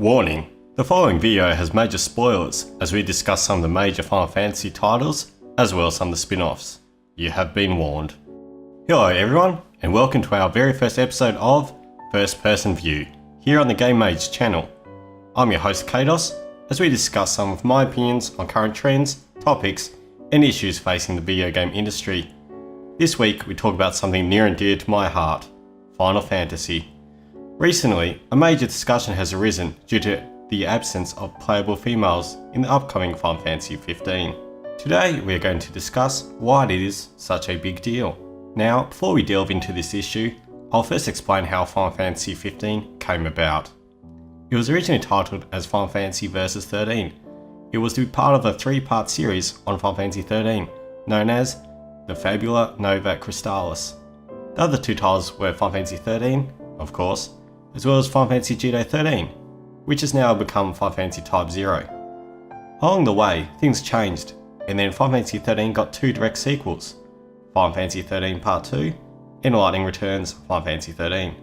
Warning, the following video has major spoilers as we discuss some of the major Final Fantasy titles, as well as some of the spin-offs. You have been warned. Hello everyone, and welcome to our very first episode of First Person View, here on the Game Mage Channel. I'm your host Kaydos, as we discuss some of my opinions on current trends, topics, and issues facing the video game industry. This week we talk about something near and dear to my heart, Final Fantasy. Recently, a major discussion has arisen due to the absence of playable females in the upcoming Final Fantasy 15. Today we are going to discuss why it is such a big deal. Now, before we delve into this issue, I'll first explain how Final Fantasy 15 came about. It was originally titled as Final Fantasy Versus 13. It was to be part of a three-part series on Final Fantasy 13, known as the Fabula Nova Crystallis. The other two titles were Final Fantasy 13, of course, as well as Final Fantasy G-Day 13, which has now become Final Fantasy Type 0. Along the way, things changed, and then Final Fantasy 13 got two direct sequels, Final Fantasy 13 Part 2 and Lightning Returns Final Fantasy 13.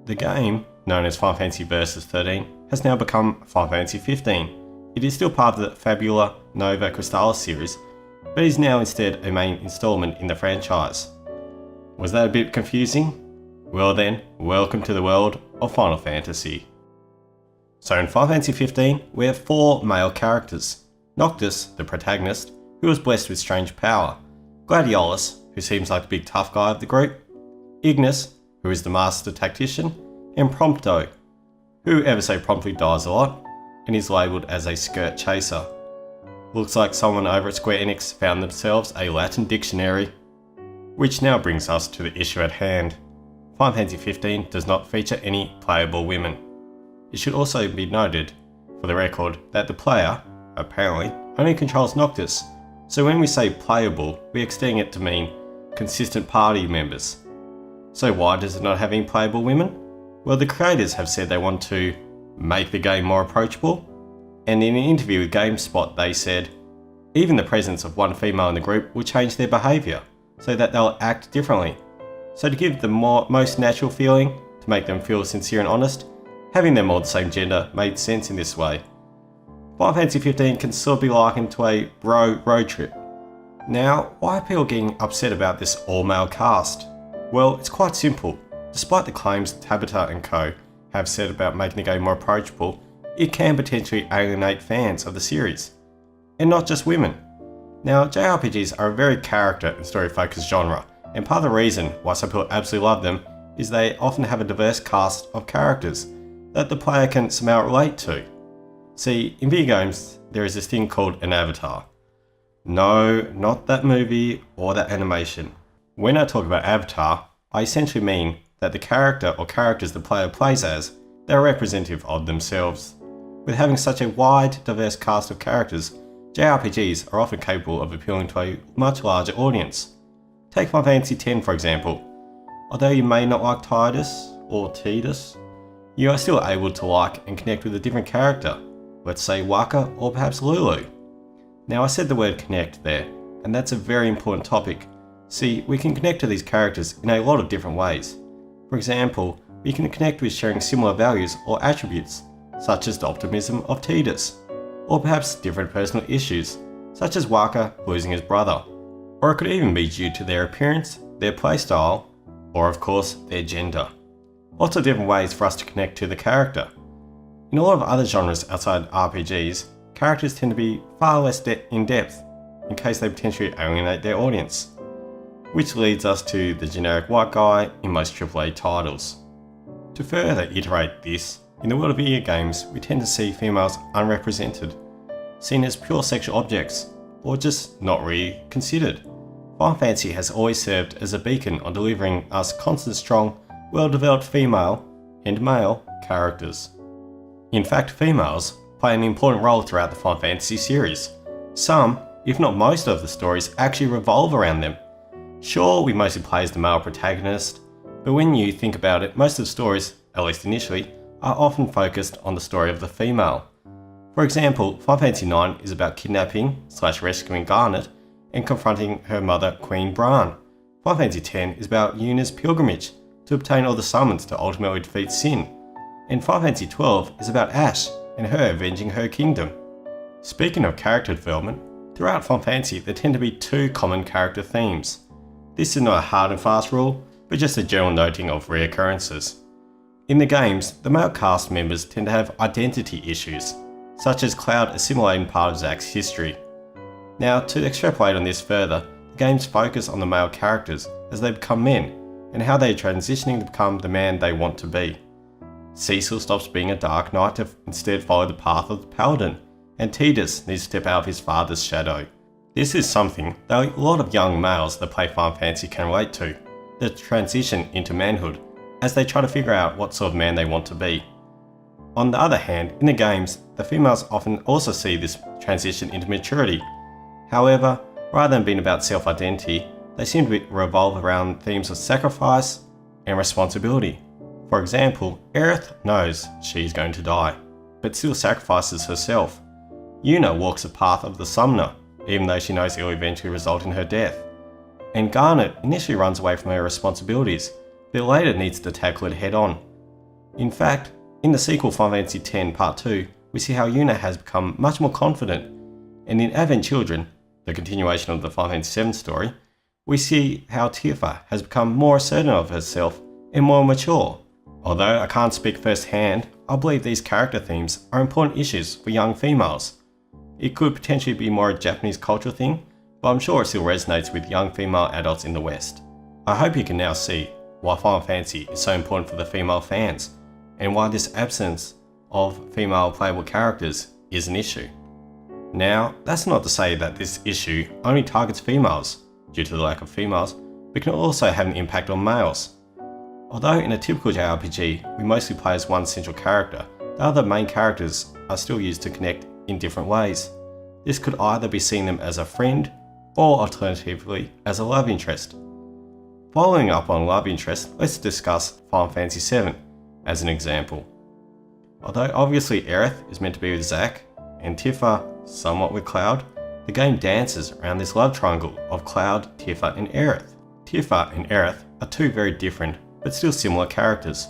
The game, known as Final Fantasy Versus 13, has now become Final Fantasy 15. It is still part of the Fabula Nova Crystallis series, but is now instead a main installment in the franchise. Was that a bit confusing? Well then, welcome to the world of Final Fantasy. So in Final Fantasy 15, we have four male characters. Noctis, the protagonist, who was blessed with strange power. Gladiolus, who seems like the big tough guy of the group. Ignis, who is the master tactician. And Prompto, who ever so promptly dies a lot, and is labelled as a skirt chaser. Looks like someone over at Square Enix found themselves a Latin dictionary. Which now brings us to the issue at hand. Final Fantasy 15 does not feature any playable women. It should also be noted, for the record, that the player, apparently, only controls Noctis, so when we say playable, we're extending it to mean consistent party members. So why does it not have any playable women? Well, the creators have said they want to make the game more approachable, and in an interview with GameSpot they said, even the presence of one female in the group will change their behaviour, so that they'll act differently. So to give them most natural feeling, to make them feel sincere and honest, having them all the same gender made sense in this way. Final Fantasy 15 can still be likened to a road trip. Now, why are people getting upset about this all-male cast? Well, it's quite simple. Despite the claims Tabata and co have said about making the game more approachable, it can potentially alienate fans of the series. And not just women. Now, JRPGs are a very character and story-focused genre, and part of the reason why some people absolutely love them is they often have a diverse cast of characters that the player can somehow relate to. See, in video games, there is this thing called an avatar. No, not that movie or that animation. When I talk about avatar, I essentially mean that the character or characters the player plays as, they're representative of themselves. With having such a wide, diverse cast of characters, JRPGs are often capable of appealing to a much larger audience. Take Final Fantasy X for example. Although you may not like Tidus or Tidus, you are still able to like and connect with a different character, let's say Waka or perhaps Lulu. Now I said the word connect there, and that's a very important topic. See, we can connect to these characters in a lot of different ways. For example, we can connect with sharing similar values or attributes, such as the optimism of Tidus, or perhaps different personal issues, such as Waka losing his brother. Or it could even be due to their appearance, their playstyle, or of course, their gender. Lots of different ways for us to connect to the character. In a lot of other genres outside RPGs, characters tend to be far less in depth, in case they potentially alienate their audience. Which leads us to the generic white guy in most AAA titles. To further iterate this, in the world of video games, we tend to see females unrepresented, seen as pure sexual objects, or just not really considered. Final Fantasy has always served as a beacon on delivering us constant, strong, well-developed female and male characters. In fact, females play an important role throughout the Final Fantasy series. Some, if not most of the stories, actually revolve around them. Sure, we mostly play as the male protagonist, but when you think about it, most of the stories, at least initially, are often focused on the story of the female. For example, Final Fantasy IX is about kidnapping/rescuing Garnet and confronting her mother Queen Bran. Final Fantasy X is about Yuna's pilgrimage to obtain all the summons to ultimately defeat Sin. And Final Fantasy XII is about Ash and her avenging her kingdom. Speaking of character development, throughout Final Fantasy there tend to be two common character themes. This is not a hard and fast rule, but just a general noting of reoccurrences. In the games, the male cast members tend to have identity issues, such as Cloud assimilating part of Zack's history. Now, to extrapolate on this further, the games focus on the male characters as they become men, and how they are transitioning to become the man they want to be. Celes stops being a Dark Knight to instead follow the path of the Paladin, and Kaydos needs to step out of his father's shadow. This is something that a lot of young males that play Final Fantasy can relate to, the transition into manhood, as they try to figure out what sort of man they want to be. On the other hand, in the games, the females often also see this transition into maturity. However, rather than being about self-identity, they seem to revolve around themes of sacrifice and responsibility. For example, Aerith knows she's going to die, but still sacrifices herself. Yuna walks the path of the Summoner, even though she knows it will eventually result in her death. And Garnet initially runs away from her responsibilities, but later needs to tackle it head on. In fact, in the sequel Final Fantasy X Part 2, we see how Yuna has become much more confident, and in Advent Children, the continuation of the Final Fantasy VII story, we see how Tifa has become more certain of herself and more mature. Although I can't speak firsthand, I believe these character themes are important issues for young females. It could potentially be more a Japanese cultural thing, but I'm sure it still resonates with young female adults in the West. I hope you can now see why Final Fantasy is so important for the female fans, and why this absence of female playable characters is an issue. Now, that's not to say that this issue only targets females, due to the lack of females, but can also have an impact on males. Although in a typical JRPG, we mostly play as one central character, the other main characters are still used to connect in different ways. This could either be seen them as a friend, or alternatively as a love interest. Following up on love interest, let's discuss Final Fantasy VII as an example. Although obviously Aerith is meant to be with Zack, and Tifa somewhat with Cloud, the game dances around this love triangle of Cloud, Tifa and Aerith. Tifa and Aerith are two very different but still similar characters.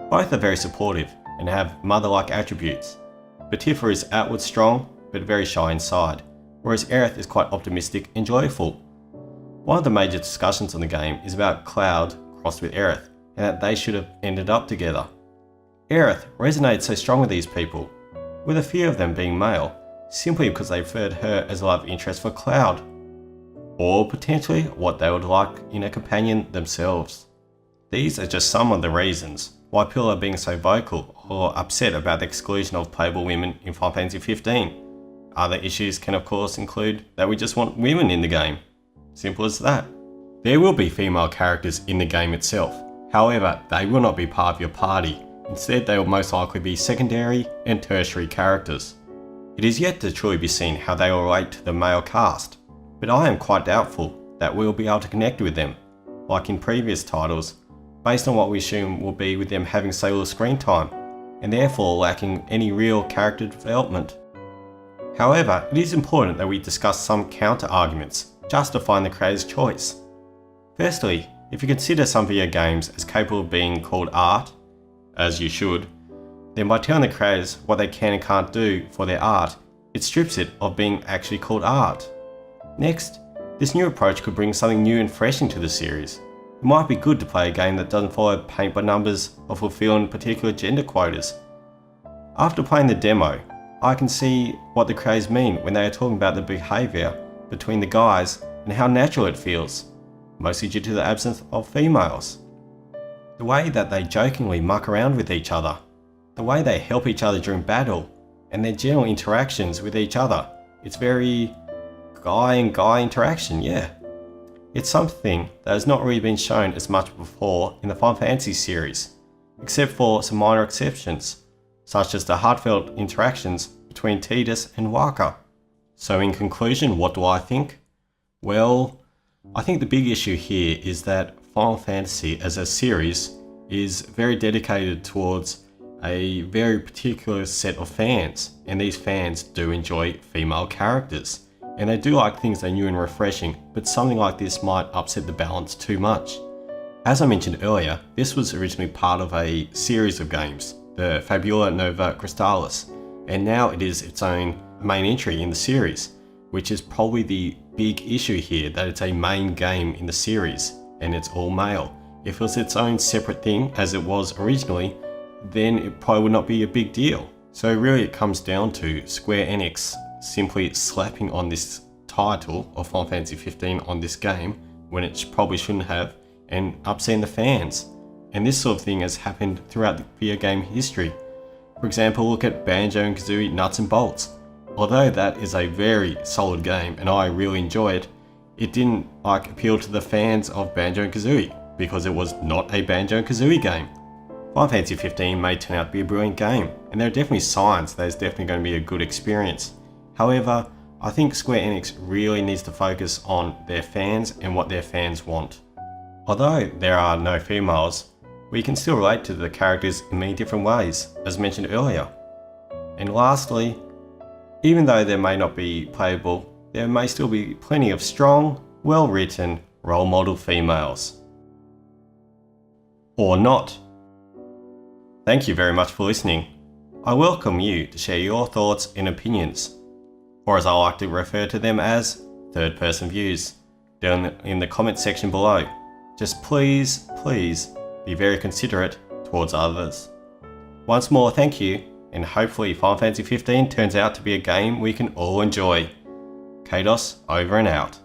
Both are very supportive and have mother-like attributes, but Tifa is outward strong but very shy inside, whereas Aerith is quite optimistic and joyful. One of the major discussions on the game is about Cloud crossed with Aerith, and that they should have ended up together. Aerith resonates so strong with these people, with a few of them being male, simply because they preferred her as a love interest for Cloud, or potentially what they would like in a companion themselves. These are just some of the reasons why people are being so vocal or upset about the exclusion of playable women in Final Fantasy 15. Other issues can of course include that we just want women in the game. Simple as that. There will be female characters in the game itself, however they will not be part of your party. Instead they will most likely be secondary and tertiary characters. It is yet to truly be seen how they will relate to the male cast, but I am quite doubtful that we will be able to connect with them, like in previous titles, based on what we assume will be with them having so little screen time, and therefore lacking any real character development. However, it is important that we discuss some counter-arguments justifying the creator's choice. Firstly, if you consider some video games as capable of being called art, as you should, then by telling the creators what they can and can't do for their art, it strips it of being actually called art. Next, this new approach could bring something new and fresh into the series. It might be good to play a game that doesn't follow paint by numbers or fulfilling particular gender quotas. After playing the demo, I can see what the creators mean when they are talking about the behaviour between the guys and how natural it feels, mostly due to the absence of females. The way that they jokingly muck around with each other, the way they help each other during battle, and their general interactions with each other. It's very guy and guy interaction, yeah. It's something that has not really been shown as much before in the Final Fantasy series, except for some minor exceptions, such as the heartfelt interactions between Kaydos and Wakka. So in conclusion, what do I think? Well, I think the big issue here is that Final Fantasy as a series is very dedicated towards a very particular set of fans, and these fans do enjoy female characters. And they do like things that are new and refreshing, but something like this might upset the balance too much. As I mentioned earlier, this was originally part of a series of games, the Fabula Nova Crystallis, and now it is its own main entry in the series, which is probably the big issue here, that it's a main game in the series and it's all male. If it was its own separate thing as it was originally, then it probably would not be a big deal. So really it comes down to Square Enix simply slapping on this title of Final Fantasy 15 on this game when it probably shouldn't have, and upsetting the fans. And this sort of thing has happened throughout the video game history. For example, look at Banjo-Kazooie Nuts and Bolts. Although that is a very solid game and I really enjoy it, it didn't appeal to the fans of Banjo-Kazooie because it was not a Banjo-Kazooie game. Final Fantasy 15 may turn out to be a brilliant game, and there are definitely signs that it's definitely going to be a good experience. However, I think Square Enix really needs to focus on their fans and what their fans want. Although there are no females, we can still relate to the characters in many different ways, as mentioned earlier. And lastly, even though there may not be playable, there may still be plenty of strong, well-written, role model females. Or not. Thank you very much for listening. I welcome you to share your thoughts and opinions, or as I like to refer to them as, third-person views, down in the comment section below. Just please be very considerate towards others. Once more, thank you, and hopefully Final Fantasy 15 turns out to be a game we can all enjoy. Kaydos, over and out.